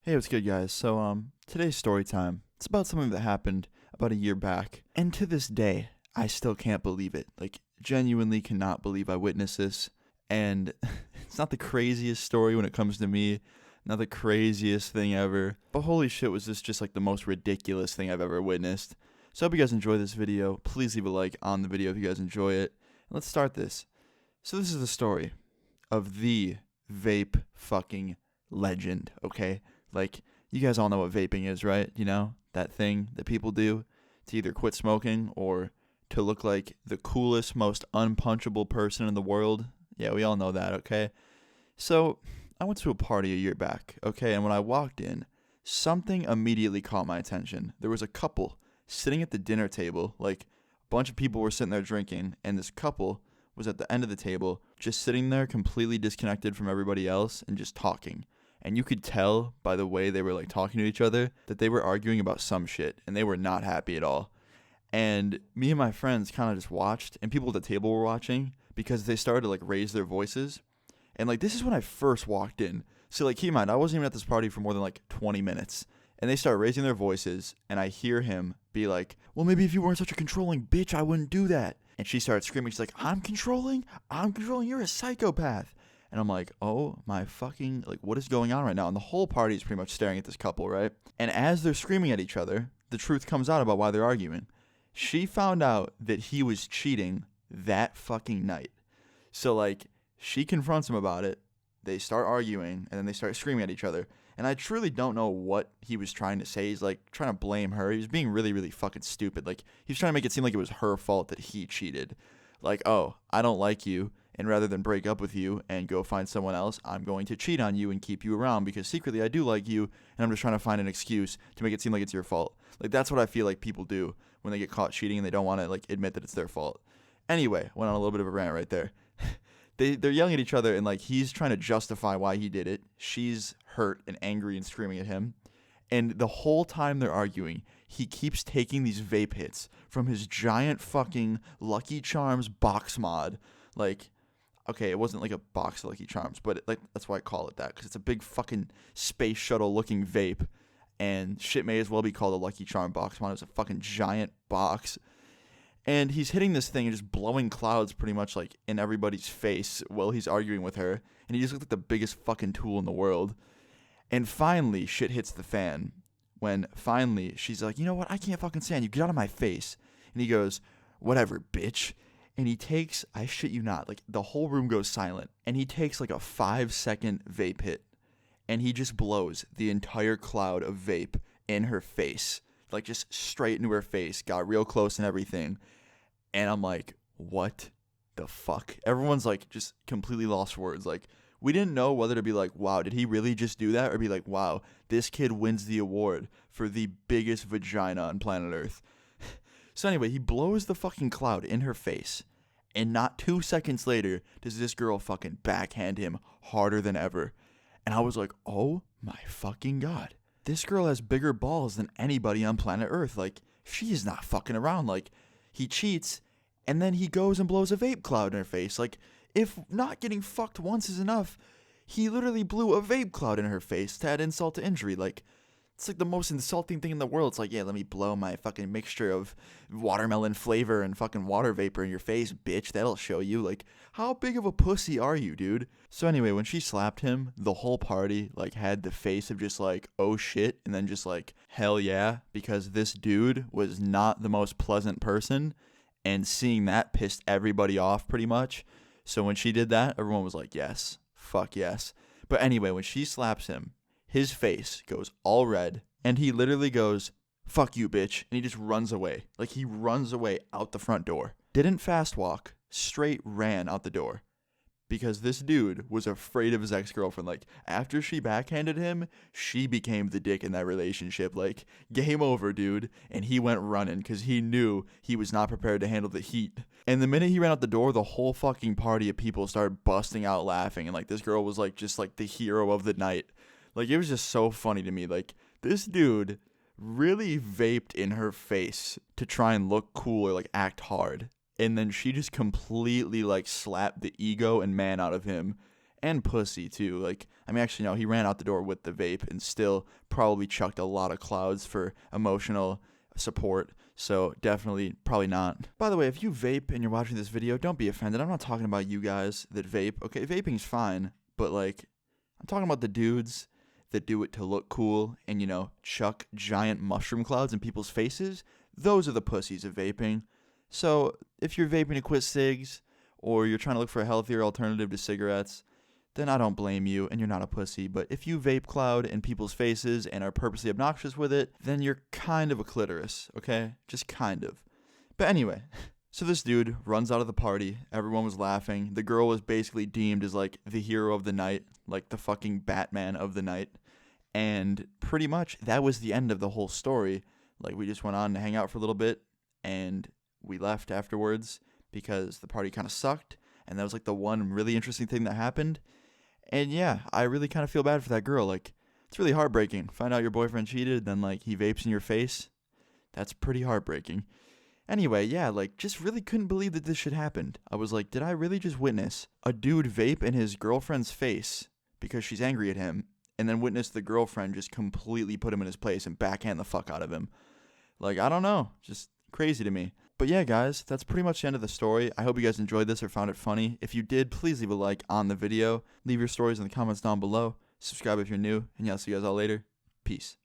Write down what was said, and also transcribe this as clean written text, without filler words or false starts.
Hey, what's good, guys? So, today's story time. It's about something that happened about a year back, and to this day, I still can't believe it. Like, genuinely cannot believe I witnessed this. And it's not the craziest story when it comes to me, not the craziest thing ever. But holy shit, was this just like the most ridiculous thing I've ever witnessed. So, I hope you guys enjoy this video. Please leave a like on the video if you guys enjoy it. And let's start this. So, this is the story of the vape fucking legend, okay? Like, you guys all know what vaping is, right? You know, that thing that people do to either quit smoking or to look like the coolest, most unpunchable person in the world. Yeah, we all know that, okay? So, I went to a party a year back, okay? And when I walked in, something immediately caught my attention. There was a couple sitting at the dinner table. Like, a bunch of people were sitting there drinking, and this couple was at the end of the table, just sitting there completely disconnected from everybody else and just talking. And you could tell by the way they were like talking to each other that they were arguing about some shit and they were not happy at all. And me and my friends kind of just watched, and people at the table were watching because they started to like raise their voices. And like, this is when I first walked in. So like, keep in mind, I wasn't even at this party for more than like 20 minutes. And they start raising their voices, and I hear him be like, well, maybe if you weren't such a controlling bitch, I wouldn't do that. And she starts screaming. She's like, I'm controlling? You're a psychopath. And I'm like, oh my fucking, like, what is going on right now? And the whole party is pretty much staring at this couple, right? And as they're screaming at each other, the truth comes out about why they're arguing. She found out that he was cheating that fucking night. So, like, she confronts him about it. They start arguing, and then they start screaming at each other. And I truly don't know what he was trying to say. He's, like, trying to blame her. He was being really, really fucking stupid. Like, he was trying to make it seem like it was her fault that he cheated. Like, oh, I don't like you. And rather than break up with you and go find someone else, I'm going to cheat on you and keep you around because secretly I do like you, and I'm just trying to find an excuse to make it seem like it's your fault. Like, that's what I feel like people do when they get caught cheating and they don't want to, like, admit that it's their fault. Anyway, went on a little bit of a rant right there. They're yelling at each other, and, like, he's trying to justify why he did it. She's hurt and angry and screaming at him. And the whole time they're arguing, he keeps taking these vape hits from his giant fucking Lucky Charms box mod. Like, okay, it wasn't like a box of Lucky Charms, but like that's why I call it that, because it's a big fucking space shuttle looking vape, and shit may as well be called a Lucky Charm box mod. It was a fucking giant box, and he's hitting this thing and just blowing clouds pretty much like in everybody's face while he's arguing with her, and he just looked like the biggest fucking tool in the world. And finally, shit hits the fan when finally she's like, you know what, I can't fucking stand you, get out of my face. And he goes, whatever, bitch. And he takes, I shit you not, like the whole room goes silent. And he takes like a 5-second vape hit. And he just blows the entire cloud of vape in her face. Like just straight into her face. Got real close and everything. And I'm like, what the fuck? Everyone's like just completely lost words. Like, we didn't know whether to be like, wow, did he really just do that? Or be like, wow, this kid wins the award for the biggest vagina on planet Earth. So anyway, he blows the fucking cloud in her face, and not 2 seconds later does this girl fucking backhand him harder than ever. And I was like, oh my fucking god. This girl has bigger balls than anybody on planet Earth. Like, she is not fucking around. Like, he cheats, and then he goes and blows a vape cloud in her face. Like, if not getting fucked once is enough, he literally blew a vape cloud in her face to add insult to injury. Like, it's like the most insulting thing in the world. It's like, yeah, let me blow my fucking mixture of watermelon flavor and fucking water vapor in your face, bitch. That'll show you. Like, how big of a pussy are you, dude? So anyway, when she slapped him, the whole party, like, had the face of just like, oh shit, and then just like, hell yeah, because this dude was not the most pleasant person, and seeing that pissed everybody off pretty much. So when she did that, everyone was like, yes, fuck yes. But anyway, when she slaps him, his face goes all red, and he literally goes, fuck you, bitch, and he just runs away. Like, he runs away out the front door. Didn't fast walk, straight ran out the door. Because this dude was afraid of his ex-girlfriend. Like, after she backhanded him, she became the dick in that relationship. Like, game over, dude. And he went running because he knew he was not prepared to handle the heat. And the minute he ran out the door, the whole fucking party of people started busting out laughing. And, like, this girl was, like, just, like, the hero of the night. Like, it was just so funny to me. Like, this dude really vaped in her face to try and look cool or, like, act hard. And then she just completely, like, slapped the ego and man out of him and pussy too. Like, I mean, actually, no, he ran out the door with the vape and still probably chucked a lot of clouds for emotional support. So definitely, probably not. By the way, if you vape and you're watching this video, don't be offended. I'm not talking about you guys that vape. Okay, vaping's fine, but like, I'm talking about the dudes that do it to look cool and, you know, chuck giant mushroom clouds in people's faces. Those are the pussies of vaping. So if you're vaping to quit cigs, or you're trying to look for a healthier alternative to cigarettes, then I don't blame you and you're not a pussy. But if you vape cloud in people's faces and are purposely obnoxious with it, then you're kind of a clitoris, okay? Just kind of. But anyway, so this dude runs out of the party. Everyone was laughing. The girl was basically deemed as like the hero of the night, like the fucking Batman of the night. And pretty much that was the end of the whole story. Like, we just went on to hang out for a little bit and we left afterwards because the party kind of sucked, and that was like the one really interesting thing that happened. And yeah, I really kind of feel bad for that girl. Like, it's really heartbreaking. Find out your boyfriend cheated, then like he vapes in your face. That's pretty heartbreaking. Anyway, yeah, like, just really couldn't believe that this shit happened. I was like, did I really just witness a dude vape in his girlfriend's face because she's angry at him, and then witness the girlfriend just completely put him in his place and backhand the fuck out of him? Like, I don't know, just crazy to me. But yeah, guys, that's pretty much the end of the story. I hope you guys enjoyed this or found it funny. If you did, please leave a like on the video. Leave your stories in the comments down below. Subscribe if you're new. And yeah, I'll see you guys all later. Peace.